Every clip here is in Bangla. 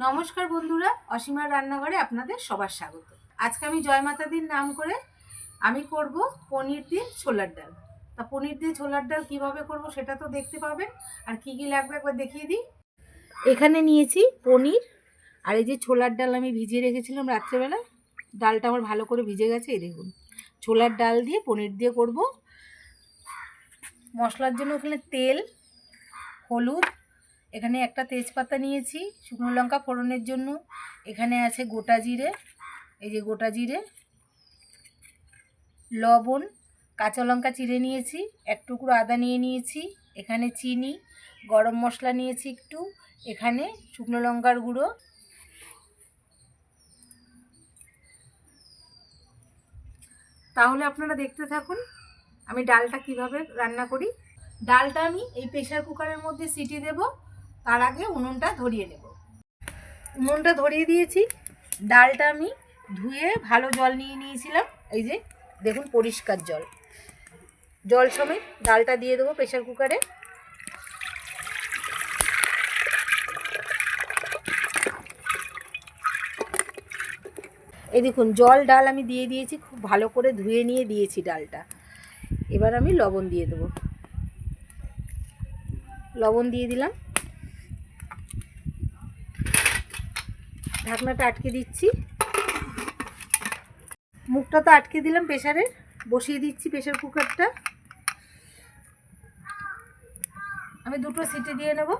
নমস্কার বন্ধুরা, অসীমার রান্নাঘরে আপনাদের সবার স্বাগত। আজকে আমি জয় মাতাদির নাম করে আমি করব পনির দিয়ে ছোলার ডাল। তা পনির দিয়ে ছোলার ডাল কীভাবে করব সেটা তো দেখতে পাবেন। আর কি কি লাগবে একবার দেখিয়ে দিই। এখানে নিয়েছি পনির, আর এই যে ছোলার ডাল আমি ভিজিয়ে রেখেছিলাম রাত্রেবেলা। ডালটা আমার ভালো করে ভিজে গেছে। এই দেখুন, ছোলার ডাল দিয়ে পনির দিয়ে করব। মশলার জন্য এখানে তেল, হলুদ, এখানে একটা তেজপাতা নিয়েছি, শুকনো লঙ্কা ফোড়নের জন্য। এখানে আছে গোটা জিরে, এই যে গোটা জিরে, লবণ, কাঁচা লঙ্কা চিড়ে নিয়েছি, এক টুকরো আদা নিয়ে নিয়েছি, এখানে চিনি, গরম মশলা নিয়েছি একটু, এখানে শুকনো লঙ্কার গুঁড়ো। তাহলে আপনারা দেখতে থাকুন আমি ডালটা কিভাবে রান্না করি। ডালটা আমি এই প্রেসার কুকারের মধ্যে সিটি দেব। তার আগে উনুনটা ধরিয়ে নেব। উনুনটা ধরিয়ে দিয়েছি। ডালটা আমি ধুয়ে ভালো জল নিয়ে নিয়েছিলাম, এই যে দেখুন পরিষ্কার জল। জল সমেত ডালটা দিয়ে দেবো প্রেসার কুকারে। এই দেখুন জল ডাল আমি দিয়ে দিয়েছি, খুব ভালো করে ধুয়ে নিয়ে দিয়েছি ডালটা। এবার আমি লবণ দিয়ে দেবো। লবণ দিয়ে দিলাম, ঢাকনাটা আটকে দিচ্ছি। মুখটা তো আটকে দিলাম প্রেসারে, বসিয়ে দিচ্ছি প্রেসার কুকারটা। আমি দুটো সিটি দিয়ে নেব।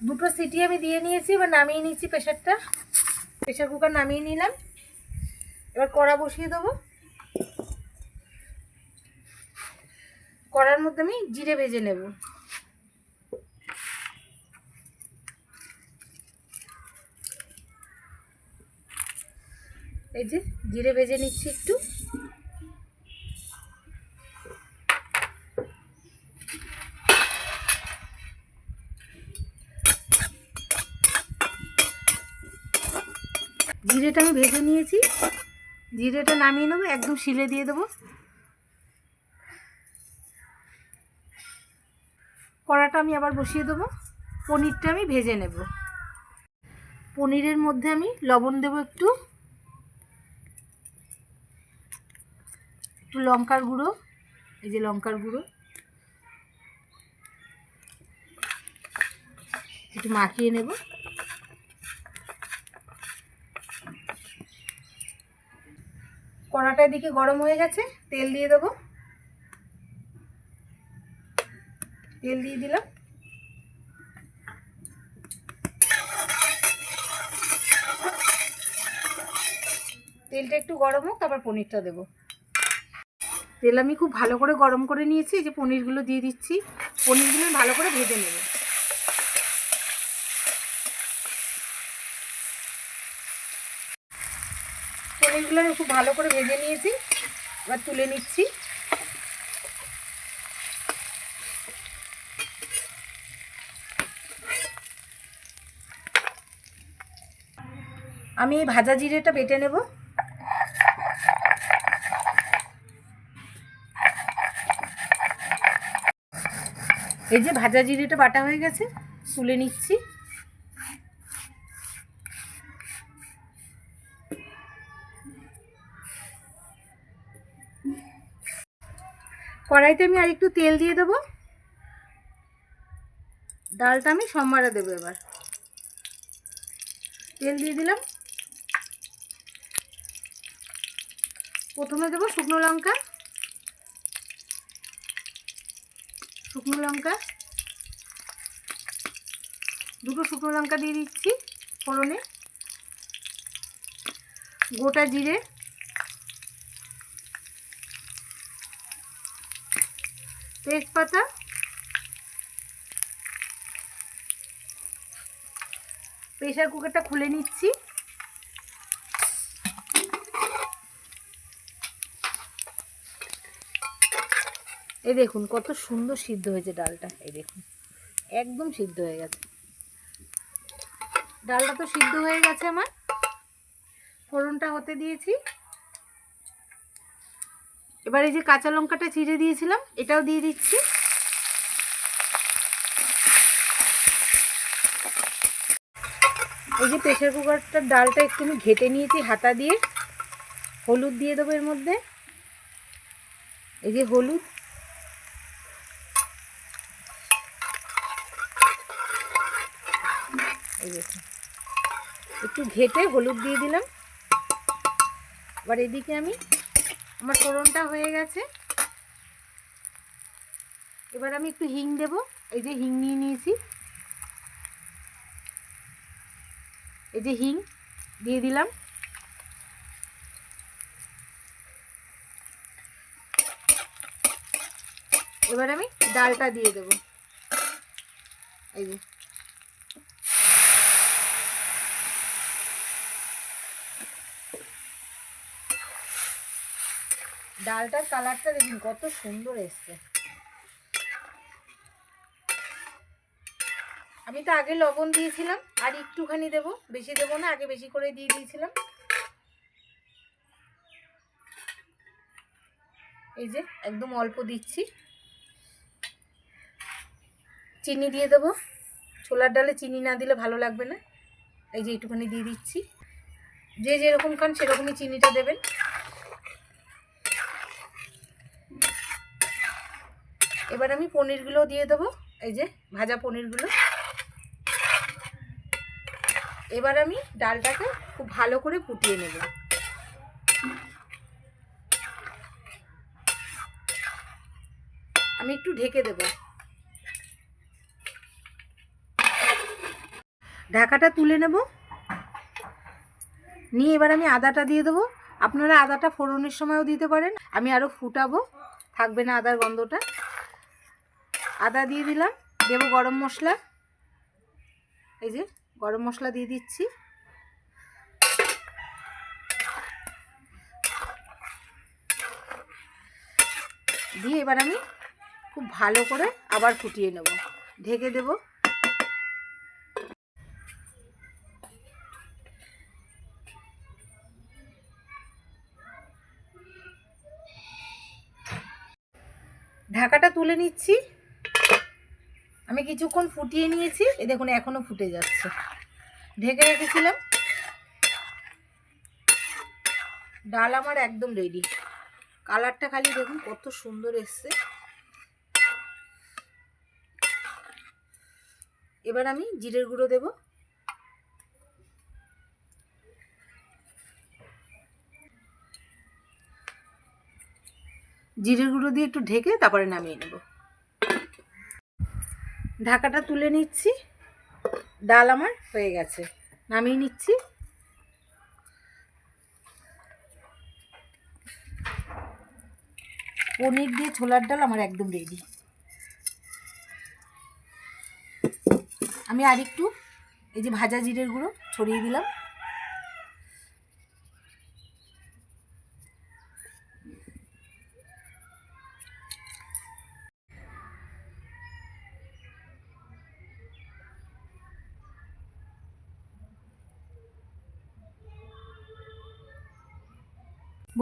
দুটো সিটি আমি দিয়ে নিয়েছি, এবার নামিয়ে নিচ্ছি প্রেসারটা। প্রেসার কুকার নামিয়ে নিলাম। এবার কড়া বসিয়ে দেবো। কড়ার মধ্যে আমি জিরে ভেজে নেব। এই যে জিরে ভেজে নিচ্ছি একটু। জিরেটা আমি ভেজে নিয়েছি, জিরেটা নামিয়ে নেবো, একদম শিলে দিয়ে দেবো। কড়াটা আমি আবার বসিয়ে দেবো। পনিরটা আমি ভেজে নেব। পনিরের মধ্যে আমি লবণ দেবো একটু, একটু লঙ্কার গুঁড়ো, এই যে লঙ্কার গুঁড়ো, একটু মাখিয়ে নেব। কড়াটা এদিকে গরম হয়ে গেছে, তেল দিয়ে দেবো। তেল দিয়ে দিলাম। তেলটা একটু গরম হোক, তারপর পনিরটা দেবো। তেল আমি খুব ভালো করে গরম করে নিয়েছি, এই যে পনিরগুলো দিয়ে দিচ্ছি। পনিরগুলো ভালো করে ভেজে নেব। পনিরগুলো আমি খুব ভালো করে ভেজে নিয়েছি, এবার তুলে নিচ্ছি। আমি এই ভাজা জিরেটা বেটে নেব। এই যে ভাজা জিরেটা বাটা হয়ে গেছে, তুলে নিচ্ছি। কড়াইতে আমি আর একটু তেল দিয়ে দেবো। ডালটা আমি সম্বারে দেবো। এবার তেল দিয়ে দিলাম। প্রথমে দেবো শুকনো লঙ্কা, শুকনো লঙ্কা, দুটো শুকনো লঙ্কা দিয়ে দিচ্ছি ফোড়নে। গোটা জিরে, তেজপাতা, প্রেসার কুকারটা খুলে নিচ্ছি। এই দেখুন কত সুন্দর সিদ্ধ হয়েছে ডালটা, এই দেখুন একদম সিদ্ধ হয়ে গেছে। ডালটা তো সিদ্ধ হয়ে গেছে আমার, ফোড়নটা হতে দিয়েছি। এবার এই যে কাঁচা লঙ্কাটা চিড়ে দিয়েছিলাম এটাও দিয়ে দিচ্ছি। এই যে প্রেসার কুকারটার ডালটা একটু আমি ঘেটে নিয়েছি হাতা দিয়ে। হলুদ দিয়ে দেবো এর মধ্যে, এই যে হলুদ, এই দেখুন একটু ঘেটে হলুদ দিয়ে দিলাম। এবার এদিকে আমার ফোড়নটা হয়ে গেছে। এবার আমি একটু হিং দেব, এই যে হিং নিয়ে নিয়েছি, এই যে হিং দিয়ে দিলাম। এবার আমি ডালটা দিয়ে দেব, এই যে ডালটার কালারটা দেখুন কত সুন্দর এসছে। আমি তো আগে লবণ দিয়েছিলাম, আর একটুখানি দেব, বেশি দেবো না, আগে বেশি করে দিয়ে দিয়েছিলাম। এই যে একদম অল্প দিচ্ছি। চিনি দিয়ে দেবো, ছোলার ডালে চিনি না দিলে ভালো লাগবে না। এই যে একটুখানি দিয়ে দিচ্ছি, যে যেরকম খান সেরকমই চিনিটা দেবেন। এবার আমি পনিরগুলো দিয়ে দেবো, এই যে ভাজা পনিরগুলো। এবার আমি ডালটাকে খুব ভালো করে ফুটিয়ে নেব। আমি একটু ঢেকে দেব, ঢাকাটা তুলে নেব। নিয়ে এবার আমি আদাটা দিয়ে দেবো। আপনারা আদাটা ফোড়নের সময়ও দিতে পারেন, আমি আরও ফুটাবো, থাকবে না আদার গন্ধটা। আদা দিয়ে দিলাম, দেবো গরম মশলা, এই যে গরম মশলা দিয়ে দিচ্ছি। দিয়ে এবার আমি খুব ভালো করে আবার ফুটিয়ে নেব, ঢেকে দেব। ঢাকাটা তুলে নিচ্ছি। আমি কিছুক্ষণ ফুটিয়ে নিয়েছি, এই দেখুন এখনো ফুটে যাচ্ছে। ঢেকে রেখেছিলাম, ডাল আমার একদম রেডি। কালারটা খালি দেখুন কত সুন্দর এসছে। এবার আমি জিরের গুঁড়ো দেব, জিরের গুঁড়ো দিয়ে একটু ঢেকে তারপরে নামিয়ে নেব। ঢাকাটা তুলে নিচ্ছি, ডাল আমার হয়ে গেছে, নামিয়ে নিচ্ছি। পনির দিয়ে ছোলার ডাল আমার একদম রেডি। আমি আরেকটু এই যে ভাজা জিরের গুঁড়ো ছড়িয়ে দিলাম।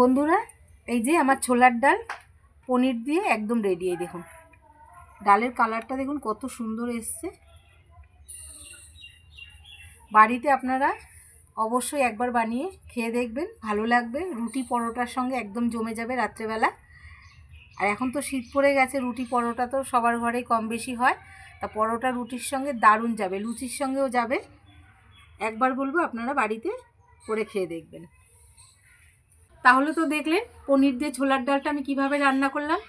বন্ধুরা এই যে আমার ছোলার ডাল পনির দিয়ে একদম রেডি। এই দেখুন ডালের কালারটা দেখুন কত সুন্দর এসছে। বাড়িতে আপনারা অবশ্যই একবার বানিয়ে খেয়ে দেখবেন, ভালো লাগবে। রুটি পরোটার সঙ্গে একদম জমে যাবে রাত্রেবেলা। আর এখন তো শীত পড়ে গেছে, রুটি পরোটা তো সবার ঘরেই কম বেশি হয়, তা পরোটা রুটির সঙ্গে দারুণ যাবে, লুচির সঙ্গেও যাবে। একবার বলবো আপনারা বাড়িতে করে খেয়ে দেখবেন। তাহলে তো দেখলেন পনির দিয়ে ছোলার ডালটা আমি কিভাবে রান্না করলাম।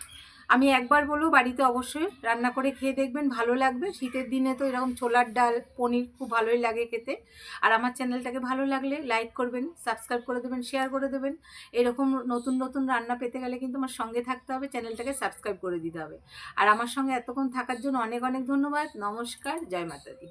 আমি একবার বলবো বাড়িতে অবশ্যই রান্না করে খেয়ে দেখবেন, ভালো লাগবে। শীতের দিনে তো এরকম ছোলার ডাল পনির খুব ভালোই লাগে খেতে। আর আমার চ্যানেলটাকে ভালো লাগলে লাইক করবেন, সাবস্ক্রাইব করে দেবেন, শেয়ার করে দেবেন। এরকম নতুন নতুন রান্না পেতে গেলে কিন্তু আমার সঙ্গে থাকতে হবে, চ্যানেলটাকে সাবস্ক্রাইব করে দিতে হবে। আর আমার সঙ্গে এতক্ষণ থাকার জন্য অনেক অনেক ধন্যবাদ। নমস্কার, জয় মাতা দি।